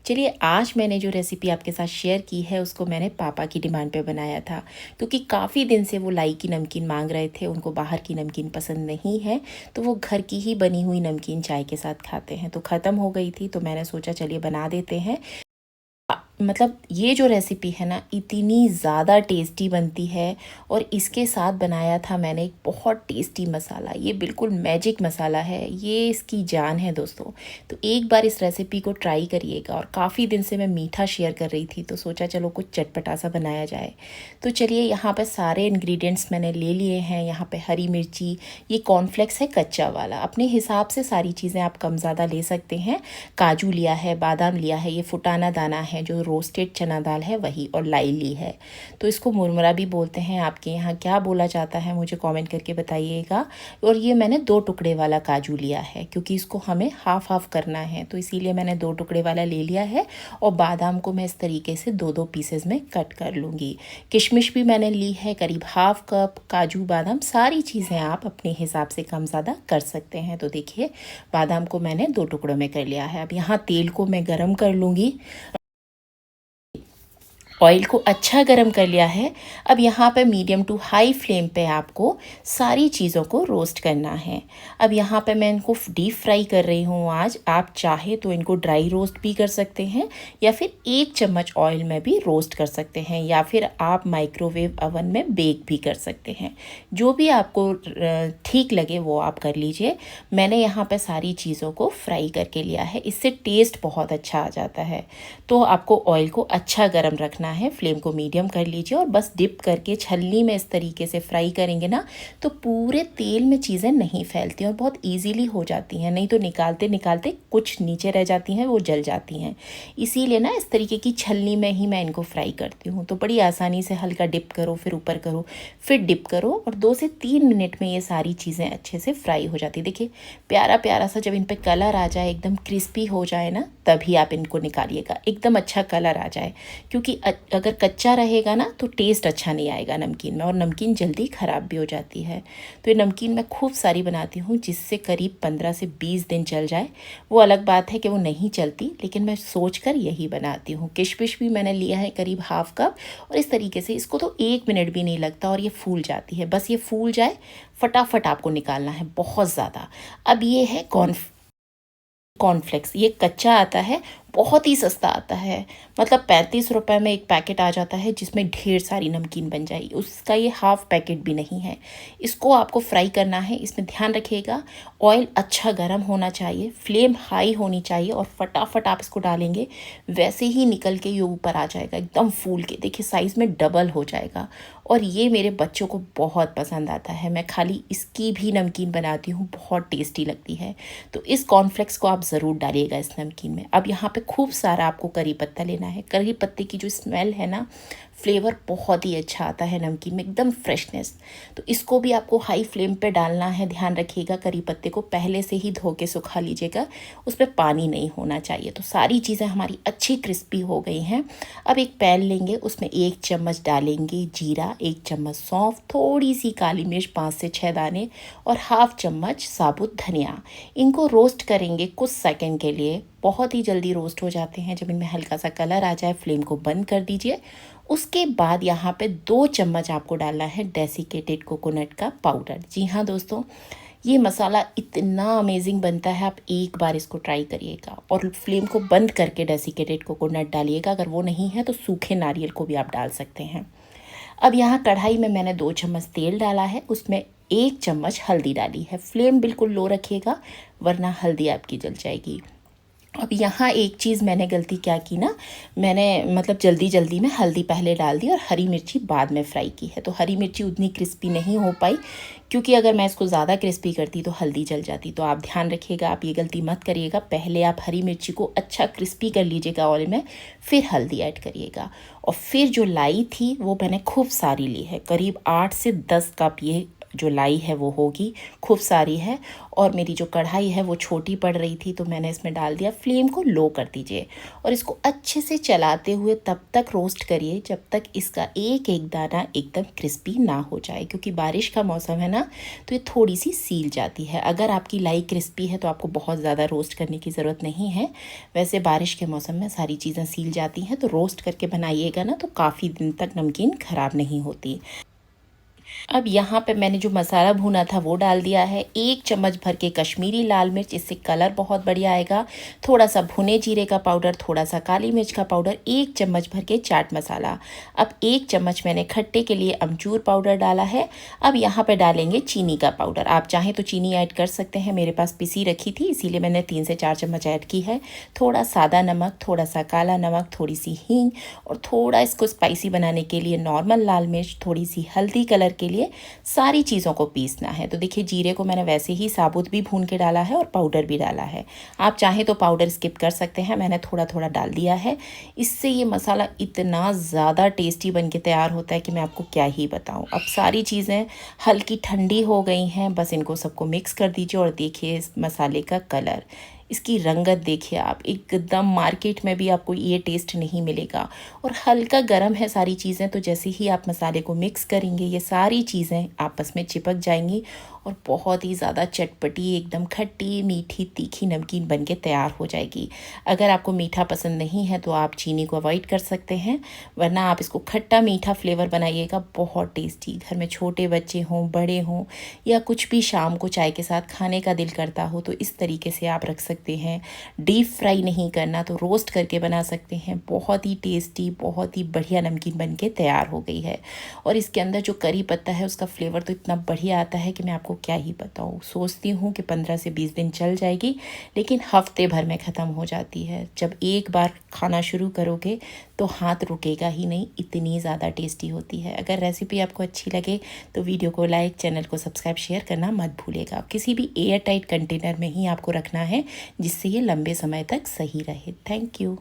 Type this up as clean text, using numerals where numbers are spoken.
चलिए आज मैंने जो रेसिपी आपके साथ शेयर की है उसको मैंने पापा की डिमांड पे बनाया था, क्योंकि काफ़ी दिन से वो लाई की नमकीन मांग रहे थे। उनको बाहर की नमकीन पसंद नहीं है, तो वो घर की ही बनी हुई नमकीन चाय के साथ खाते हैं। तो ख़त्म हो गई थी तो मैंने सोचा चलिए बना देते हैं। मतलब ये जो रेसिपी है ना इतनी ज़्यादा टेस्टी बनती है। और इसके साथ बनाया था मैंने एक बहुत टेस्टी मसाला, ये बिल्कुल मैजिक मसाला है, ये इसकी जान है दोस्तों। तो एक बार इस रेसिपी को ट्राई करिएगा। और काफ़ी दिन से मैं मीठा शेयर कर रही थी तो सोचा चलो कुछ चटपटा सा बनाया जाए। तो चलिए यहाँ पर सारे इंग्रेडिएंट्स मैंने ले लिए हैं। यहाँ पे हरी मिर्ची, ये कॉर्नफ्लेक्स है कच्चा वाला, अपने हिसाब से सारी चीज़ें आप कम ज़्यादा ले सकते हैं। काजू लिया है, बादाम लिया है, ये फुटाना दाना है, जो रोस्टेड चना दाल है वही, और लाई ली है। तो इसको मुरमुरा भी बोलते हैं, आपके यहाँ क्या बोला जाता है मुझे कमेंट करके बताइएगा। और ये मैंने 2 टुकड़े वाला काजू लिया है, क्योंकि इसको हमें हाफ हाफ करना है तो इसीलिए मैंने 2 टुकड़े वाला ले लिया है। और बादाम को मैं इस तरीके से 2-2 पीसेज में कट कर लूँगी। किशमिश भी मैंने ली है करीब हाफ कप, काजू बादाम सारी चीज़ें आप अपने हिसाब से कम ज़्यादा कर सकते हैं। तो देखिए बादाम को मैंने 2 टुकड़ों में कर लिया है। अब यहाँ तेल को मैं गरम कर लूँगी। ऑयल को अच्छा गरम कर लिया है। अब यहाँ पे मीडियम टू हाई फ्लेम पे आपको सारी चीज़ों को रोस्ट करना है। अब यहाँ पे मैं इनको डीप फ्राई कर रही हूँ आज। आप चाहे तो इनको ड्राई रोस्ट भी कर सकते हैं, या फिर 1 चम्मच ऑयल में भी रोस्ट कर सकते हैं, या फिर आप माइक्रोवेव ओवन में बेक भी कर सकते हैं। जो भी आपको ठीक लगे वो आप कर लीजिए। मैंने यहाँ पे सारी चीज़ों को फ्राई करके लिया है, इससे टेस्ट बहुत अच्छा आ जाता है। तो आपको ऑयल को अच्छा गरम रखना है, फ्लेम को मीडियम कर लीजिए और बस डिप करके छलनी में इस तरीके से फ्राई करेंगे ना तो पूरे तेल में चीज़ें नहीं फैलती और बहुत इजीली हो जाती हैं। नहीं तो निकालते निकालते कुछ नीचे रह जाती हैं, वो जल जाती हैं। इसीलिए ना इस तरीके की छलनी में ही मैं इनको फ्राई करती हूँ। तो बड़ी आसानी से हल्का डिप करो, फिर ऊपर करो, फिर डिप करो, और 2 से 3 मिनट में ये सारी चीज़ें अच्छे से फ्राई हो जाती। देखिए प्यारा प्यारा सा जब इन पर कलर आ जाए, एकदम क्रिस्पी हो जाए ना, तभी आप इनको निकालिएगा, एकदम अच्छा कलर आ जाए। क्योंकि अगर कच्चा रहेगा ना तो टेस्ट अच्छा नहीं आएगा नमकीन में, और नमकीन जल्दी ख़राब भी हो जाती है। तो ये नमकीन मैं खूब सारी बनाती हूँ, जिससे करीब 15 से 20 दिन चल जाए। वो अलग बात है कि वो नहीं चलती, लेकिन मैं सोच कर यही बनाती हूँ। किशमिश भी मैंने लिया है करीब हाफ कप, और इस तरीके से इसको तो 1 मिनट भी नहीं लगता और ये फूल जाती है। बस ये फूल जाए, फटाफट आपको निकालना है, बहुत ज़्यादा। अब ये है कॉर्नफ्लेक्स, ये कच्चा आता है, बहुत ही सस्ता आता है। मतलब 35 रुपए में एक पैकेट आ जाता है, जिसमें ढेर सारी नमकीन बन जाएगी। उसका ये हाफ पैकेट भी नहीं है। इसको आपको फ्राई करना है। इसमें ध्यान रखिएगा ऑयल अच्छा गर्म होना चाहिए, फ्लेम हाई होनी चाहिए, और फटाफट आप इसको डालेंगे वैसे ही निकल के ये ऊपर आ जाएगा एकदम फूल के। देखिए साइज़ में डबल हो जाएगा। और ये मेरे बच्चों को बहुत पसंद आता है। मैं खाली इसकी भी नमकीन बनाती हूँ, बहुत टेस्टी लगती है। तो इस कॉर्नफ्लेक्स को आप ज़रूर डालिएगा इस नमकीन में। अब यहाँ पे खूब सारा आपको करी पत्ता लेना है। करी पत्ते की जो स्मेल है ना, फ्लेवर बहुत ही अच्छा आता है नमकीन में, एकदम फ्रेशनेस। तो इसको भी आपको हाई फ्लेम पे डालना है। ध्यान रखिएगा करी पत्ते को पहले से ही धो के सुखा लीजिएगा, उस पर पानी नहीं होना चाहिए। तो सारी चीज़ें हमारी अच्छी क्रिस्पी हो गई हैं। अब एक पैन लेंगे, उसमें 1 चम्मच डालेंगे जीरा, 1 चम्मच सौंफ, थोड़ी सी काली मिर्च 5 से 6 दाने, और हाफ चम्मच साबुत धनिया। इनको रोस्ट करेंगे कुछ सेकंड के लिए। बहुत ही जल्दी रोस्ट हो जाते हैं। जब इनमें हल्का सा कलर आ जाए फ्लेम को बंद कर दीजिए। उसके बाद यहाँ पे 2 चम्मच आपको डालना है डेसिकेटेड कोकोनट का पाउडर। जी हाँ दोस्तों, ये मसाला इतना अमेजिंग बनता है, आप एक बार इसको ट्राई करिएगा। और फ्लेम को बंद करके डेसिकेटेड कोकोनट डालिएगा। अगर वो नहीं है तो सूखे नारियल को भी आप डाल सकते हैं। अब यहाँ कढ़ाई में मैंने 2 चम्मच तेल डाला है, उसमें 1 चम्मच हल्दी डाली है। फ्लेम बिल्कुल लो रखिएगा, वरना हल्दी आपकी जल जाएगी। अब यहाँ एक चीज़ मैंने गलती क्या की ना, मैंने मतलब जल्दी जल्दी में हल्दी पहले डाल दी और हरी मिर्ची बाद में फ्राई की है। तो हरी मिर्ची उतनी क्रिस्पी नहीं हो पाई, क्योंकि अगर मैं इसको ज़्यादा क्रिस्पी करती तो हल्दी जल जाती। तो आप ध्यान रखिएगा, आप ये गलती मत करिएगा। पहले आप हरी मिर्ची को अच्छा क्रिस्पी कर लीजिएगा ऑयल में, फिर हल्दी ऐड करिएगा। और फिर जो लाई थी वो मैंने खूब सारी ली है, करीब 8 से 10 कप ये जो लाई है वो होगी, खूब सारी है। और मेरी जो कढ़ाई है वो छोटी पड़ रही थी तो मैंने इसमें डाल दिया। फ्लेम को लो कर दीजिए और इसको अच्छे से चलाते हुए तब तक रोस्ट करिए जब तक इसका एक एक दाना एकदम क्रिस्पी ना हो जाए, क्योंकि बारिश का मौसम है ना, तो ये थोड़ी सी सील जाती है। अगर आपकी लाई क्रिस्पी है तो आपको बहुत ज़्यादा रोस्ट करने की ज़रूरत नहीं है। वैसे बारिश के मौसम में सारी चीज़ें सील जाती हैं, तो रोस्ट करके बनाइएगा ना तो काफ़ी दिन तक नमकीन ख़राब नहीं होती। अब यहाँ पे मैंने जो मसाला भुना था वो डाल दिया है। 1 चम्मच भर के कश्मीरी लाल मिर्च, इससे कलर बहुत बढ़िया आएगा। थोड़ा सा भुने जीरे का पाउडर, थोड़ा सा काली मिर्च का पाउडर, 1 चम्मच भर के चाट मसाला। अब 1 चम्मच मैंने खट्टे के लिए अमचूर पाउडर डाला है। अब यहाँ पे डालेंगे चीनी का पाउडर। आप चाहें तो चीनी ऐड कर सकते हैं, मेरे पास पिसी रखी थी इसीलिए मैंने 3 से 4 चम्मच ऐड की है। थोड़ा सादा नमक, थोड़ा सा काला नमक, थोड़ी सी हींग और थोड़ा इसको स्पाइसी बनाने के लिए नॉर्मल लाल मिर्च, थोड़ी सी हल्दी कलर के लिए सारी चीज़ों को पीसना है। तो देखिए जीरे को मैंने वैसे ही साबुत भी भून के डाला है और पाउडर भी डाला है। आप चाहें तो पाउडर स्किप कर सकते हैं, मैंने थोड़ा थोड़ा डाल दिया है। इससे ये मसाला इतना ज़्यादा टेस्टी बन के तैयार होता है कि मैं आपको क्या ही बताऊं। अब सारी चीज़ें हल्की ठंडी हो गई हैं, बस इनको सबको मिक्स कर दीजिए और देखिए इस मसाले का कलर, इसकी रंगत देखिए आप, एकदम मार्केट में भी आपको ये टेस्ट नहीं मिलेगा। और हल्का गर्म है सारी चीज़ें, तो जैसे ही आप मसाले को मिक्स करेंगे ये सारी चीज़ें आपस में चिपक जाएंगी और बहुत ही ज़्यादा चटपटी, एकदम खट्टी मीठी तीखी नमकीन बन के तैयार हो जाएगी। अगर आपको मीठा पसंद नहीं है तो आप चीनी को अवॉइड कर सकते हैं, वरना आप इसको खट्टा मीठा फ्लेवर बनाइएगा, बहुत टेस्टी। घर में छोटे बच्चे हों, बड़े हों, या कुछ भी शाम को चाय के साथ खाने का दिल करता हो तो इस तरीके से आप रख सकते हैं। डीप फ्राई नहीं करना तो रोस्ट करके बना सकते हैं। बहुत ही टेस्टी, बहुत ही बढ़िया नमकीन बन के तैयार हो गई है। और इसके अंदर जो करी पत्ता है उसका फ्लेवर तो इतना बढ़िया आता है कि मैं आपको क्या ही बताऊँ। सोचती हूँ कि 15 से 20 दिन चल जाएगी, लेकिन हफ्ते भर में ख़त्म हो जाती है। जब एक बार खाना शुरू करोगे तो हाथ रुकेगा ही नहीं, इतनी ज़्यादा टेस्टी होती है। अगर रेसिपी आपको अच्छी लगे तो वीडियो को लाइक, चैनल को सब्सक्राइब, शेयर करना मत भूलिएगा। किसी भी एयर टाइट कंटेनर में ही आपको रखना है जिससे ये लंबे समय तक सही रहे। Thank you.